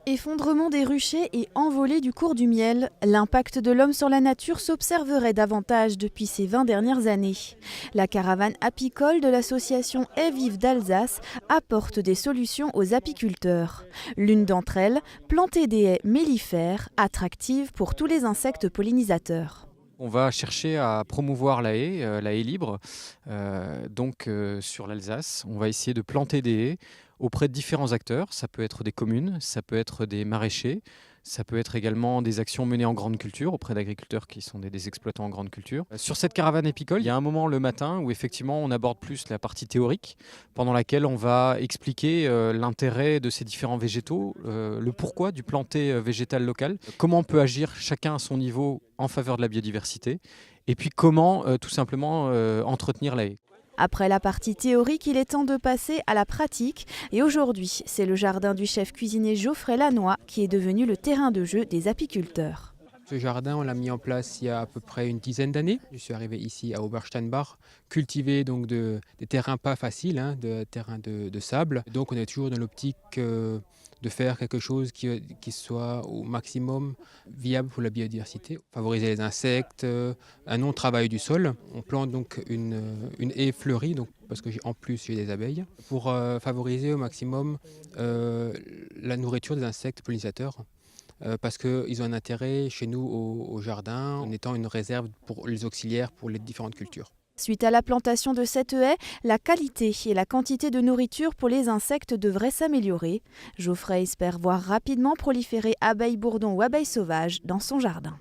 Effondrement des ruchers et envolée du cours du miel, l'impact de l'homme sur la nature s'observerait davantage depuis ces 20 dernières années. La caravane apicole de l'association Haies Vives d'Alsace apporte des solutions aux apiculteurs. L'une d'entre elles, planter des haies mellifères, attractives pour tous les insectes pollinisateurs. On va chercher à promouvoir la haie libre, sur l'Alsace. On va essayer de planter des haies auprès de différents acteurs. Ça peut être des communes, ça peut être des maraîchers, ça peut être également des actions menées en grande culture auprès d'agriculteurs qui sont des exploitants en grande culture. Sur cette caravane épicole, il y a un moment le matin où effectivement on aborde plus la partie théorique, pendant laquelle on va expliquer l'intérêt de ces différents végétaux, le pourquoi du planter végétal local, comment on peut agir chacun à son niveau en faveur de la biodiversité, et puis comment tout simplement entretenir la haie. Après la partie théorique, il est temps de passer à la pratique. Et aujourd'hui, c'est le jardin du chef cuisinier Geoffrey Lannoy qui est devenu le terrain de jeu des apiculteurs. Ce jardin, on l'a mis en place il y a à peu près une dizaine d'années. Je suis arrivé ici à Obersteinbach, cultiver donc des terrains pas faciles, des terrains de sable. Donc on est toujours dans l'optique de faire quelque chose qui soit au maximum viable pour la biodiversité. Favoriser les insectes, un non-travail du sol. On plante donc une haie fleurie, donc, parce que en plus j'ai des abeilles, pour favoriser au maximum la nourriture des insectes pollinisateurs. Parce qu'ils ont un intérêt chez nous au jardin, en étant une réserve pour les auxiliaires pour les différentes cultures. Suite à la plantation de cette haie, la qualité et la quantité de nourriture pour les insectes devraient s'améliorer. Geoffrey espère voir rapidement proliférer abeilles bourdons ou abeilles sauvages dans son jardin.